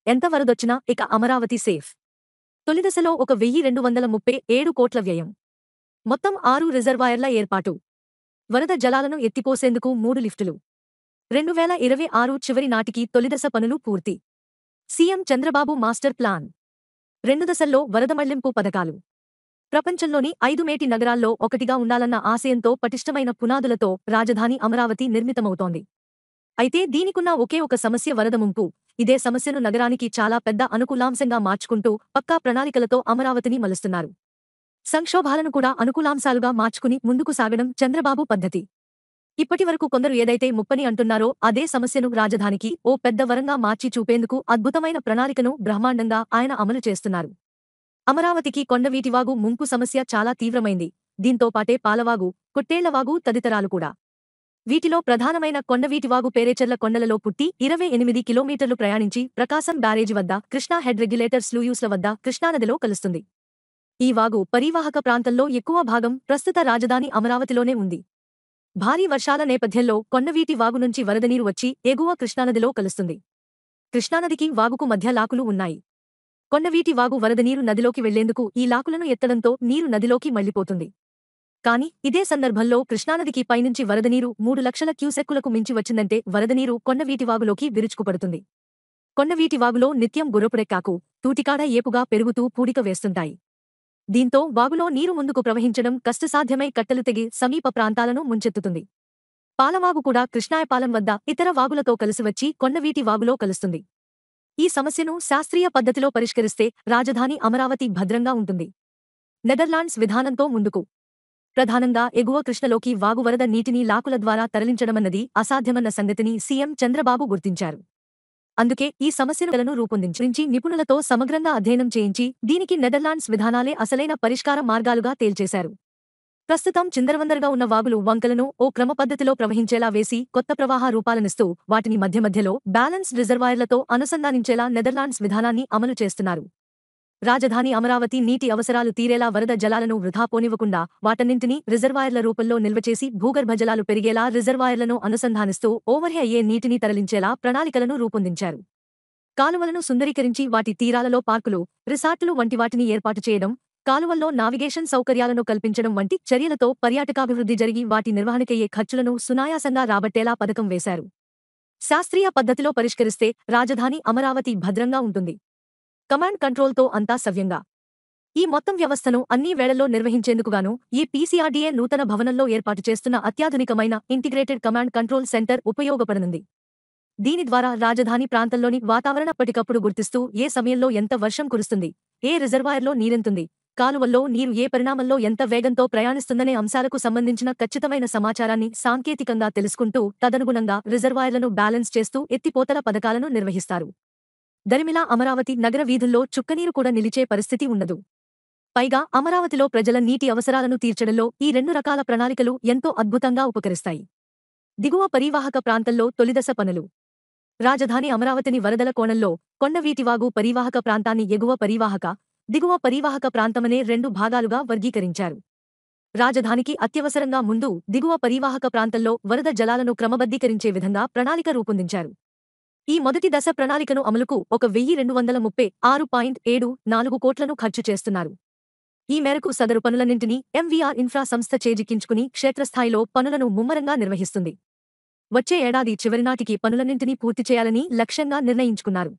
ఎంత వరదొచ్చినా ఇక అమరావతి సేఫ్. తొలి దశలో 1,237 కోట్ల వ్యయం. మొత్తం 6 రిజర్వాయర్ల ఏర్పాటు. వరద జలాలను ఎత్తిపోసేందుకు 3 లిఫ్టులు. 2026 చివరి నాటికి తొలిదశ పనులు పూర్తి. CM Chandrababu master plan. 2 దశల్లో వరద మళ్లింపు పథకాలు. ప్రపంచంలోని 5 మేటి నగరాల్లో ఒకటిగా ఉండాలన్న ఆశయంతో పటిష్టమైన పునాదులతో రాజధాని అమరావతి నిర్మితమవుతోంది. అయితే దీనికున్న ఒకే ఒక సమస్య వరద ముంపు. ఇదే సమస్యను నగరానికి చాలా పెద్ద అనుకూలాంశంగా మార్చుకుంటూ పక్కా ప్రణాళికలతో అమరావతిని మలుస్తున్నారు. సంక్షోభాలను కూడా అనుకూలాంశాలుగా మార్చుకుని ముందుకు సాగడం చంద్రబాబు పద్ధతి. ఇప్పటివరకు కొందరు ఏదైతే ముప్పని అంటున్నారో అదే సమస్యను రాజధానికి ఓ పెద్ద వరంగా మార్చి చూపేందుకు అద్భుతమైన ప్రణాళికను బ్రహ్మాండంగా ఆయన అమలు చేస్తున్నారు. అమరావతికి కొండవీటివాగు ముంపు సమస్య చాలా తీవ్రమైంది. దీంతో పాటే పాలవాగు, కొట్టేళ్లవాగు తదితరాలు కూడా. వీటిలో ప్రధానమైన కొండవీటివాగు పేరేచెర్ల కొండలలో పుట్టి 28 కిలోమీటర్లు ప్రయాణించి ప్రకాశం బ్యారేజి వద్ద, కృష్ణా హెడ్ రెగ్యులేటర్ స్లూయూస్ల వద్ద కృష్ణానదిలో కలుస్తుంది. ఈ వాగు పరీవాహక ప్రాంతంలో ఎక్కువ భాగం ప్రస్తుత రాజధాని అమరావతిలోనే ఉంది. భారీ వర్షాల నేపథ్యంలో కొండవీటి వాగు నుంచి వరదనీరు వచ్చి ఎగువ కృష్ణానదిలో కలుస్తుంది. కృష్ణానదికి వాగుకు మధ్య లాకులు ఉన్నాయి. కొండవీటి వాగు వరదనీరు నదిలోకి వెళ్లేందుకు ఈ లాకులను ఎత్తడంతో నీరు నదిలోకి మళ్లిపోతుంది. కాని ఇదే సందర్భంలో కృష్ణానదికి పైనుంచి వరదనీరు 3 లక్షల క్యూసెక్కులకు మించి వచ్చిందంటే వరదనీరు కొండవీటివాగులోకి విరుచుకుపడుతుంది. కొండవీటివాగులో నిత్యం గుర్రపుడెక్కాకు, తూటికాడ ఏపుగా పెరుగుతూ పూడిక వేస్తుంటాయి. దీంతో వాగులో నీరు ముందుకు ప్రవహించడం కష్టసాధ్యమై కట్టలు తెగి సమీప ప్రాంతాలను ముంచెత్తుతుంది. పాలవాగు కూడా కృష్ణాయపాలెం వద్ద ఇతర వాగులతో కలిసివచ్చి కొండవీటి వాగులో కలుస్తుంది. ఈ సమస్యను శాస్త్రీయ పద్ధతిలో పరిష్కరిస్తే రాజధాని అమరావతి భద్రంగా ఉంటుంది. నెదర్లాండ్స్ విధానంతో ముందుకు. ప్రధానంగా ఎగువ కృష్ణలోకి వాగు వరద నీటిని లాకుల ద్వారా తరలించడమన్నది అసాధ్యమన్న సంగతిని సీఎం చంద్రబాబు గుర్తించారు. అందుకే ఈ సమస్యలను రూపొందించి నిపుణులతో సమగ్రంగా అధ్యయనం చేయించి దీనికి నెదర్లాండ్స్ విధానాలే అసలైన పరిష్కార మార్గాలుగా తేల్చేశారు. ప్రస్తుతం చిందరవందరగా ఉన్న వాగులు, వంకలను ఓ క్రమపద్ధతిలో ప్రవహించేలా వేసి కొత్త ప్రవాహ రూపాలనిస్తూ వాటిని మధ్యమధ్యలో బ్యాలెన్స్డ్ రిజర్వాయర్లతో అనుసంధానించేలా నెదర్లాండ్స్ విధానాన్ని అమలు చేస్తున్నారు. రాజధాని అమరావతి నీటి అవసరాలు తీరేలా వరద జలాలను వృధా పోనివ్వకుండా వాటన్నింటినీ రిజర్వాయర్ల రూపంలో నిల్వచేసి భూగర్భ జలాలు పెరిగేలా రిజర్వాయర్లను అనుసంధానిస్తూ ఓవర్హే అయ్యే నీటిని తరలించేలా ప్రణాళికలను రూపొందించారు. కాలువలను సుందరీకరించి వాటి తీరాలలో పార్కులు, రిసార్టులు వంటి వాటిని ఏర్పాటు చేయడం, కాలువల్లో నావిగేషన్ సౌకర్యాలను కల్పించడం వంటి చర్యలతో పర్యాటకాభివృద్ధి జరిగి వాటి నిర్వహణకయ్యే ఖర్చులను సునాయాసంగా రాబట్టేలా పథకం వేశారు. శాస్త్రీయ పద్ధతిలో పరిష్కరిస్తే రాజధాని అమరావతి భద్రంగా ఉంటుంది. కమాండ్ కంట్రోల్తో అంతా సవ్యంగా. ఈ మొత్తం వ్యవస్థను అన్ని వేళల్లో నిర్వహించేందుకుగాను ఈ పీసీఆర్డీఏ నూతన భవనంలో ఏర్పాటు చేస్తున్న అత్యాధునికమైన ఇంటిగ్రేటెడ్ కమాండ్ కంట్రోల్ సెంటర్ ఉపయోగపడనుంది. దీని ద్వారా రాజధాని ప్రాంతంలోని వాతావరణ ఎప్పటికప్పుడు గుర్తిస్తూ ఏ సమయంలో ఎంత వర్షం కురుస్తుంది, ఏ రిజర్వాయర్లో నీరెంతుంది, కాలువల్లో నీరు ఏ పరిమాణంలో ఎంత వేగంతో ప్రయాణిస్తుందనే అంశాలకు సంబంధించిన ఖచ్చితమైన సమాచారాన్ని సాంకేతికంగా తెలుసుకుంటూ తదనుగుణంగా రిజర్వాయర్లను బ్యాలెన్స్ చేస్తూ ఎత్తిపోతల పథకాలను నిర్వహిస్తారు. దరిమిలా అమరావతి నగర వీధుల్లో చుక్కనీరు కూడా నిలిచే పరిస్థితి ఉండదు. పైగా అమరావతిలో ప్రజల నీటి అవసరాలను తీర్చడంలో ఈ 2 రకాల ప్రణాళికలు ఎంతో అద్భుతంగా ఉపకరిస్తాయి. దిగువ పరీవాహక ప్రాంతంలో తొలిదశ పనులు. రాజధాని అమరావతిని వరదల కోణంలో కొండవీటివాగు పరీవాహక ప్రాంతాన్ని ఎగువ పరీవాహక, దిగువ పరీవాహక ప్రాంతమనే 2 భాగాలుగా వర్గీకరించారు. రాజధానికి అత్యవసరంగా ముందు దిగువ పరీవాహక ప్రాంతంలో వరద జలాలను క్రమబద్ధీకరించే విధంగా ప్రణాళిక రూపొందించారు. ఈ మొదటి దశ ప్రణాళికను అమలుకు 1,236.74 కోట్లను ఖర్చు చేస్తున్నారు. ఈ మేరకు సదరు పనులన్నింటినీ ఎంవీఆర్ ఇన్ఫ్రా సంస్థ చేజిక్కించుకుని క్షేత్రస్థాయిలో పనులను ముమ్మరంగా నిర్వహిస్తుంది. వచ్చే ఏడాది చివరినాటికి పనులన్నింటినీ పూర్తి చేయాలని లక్ష్యంగా నిర్ణయించుకున్నారు.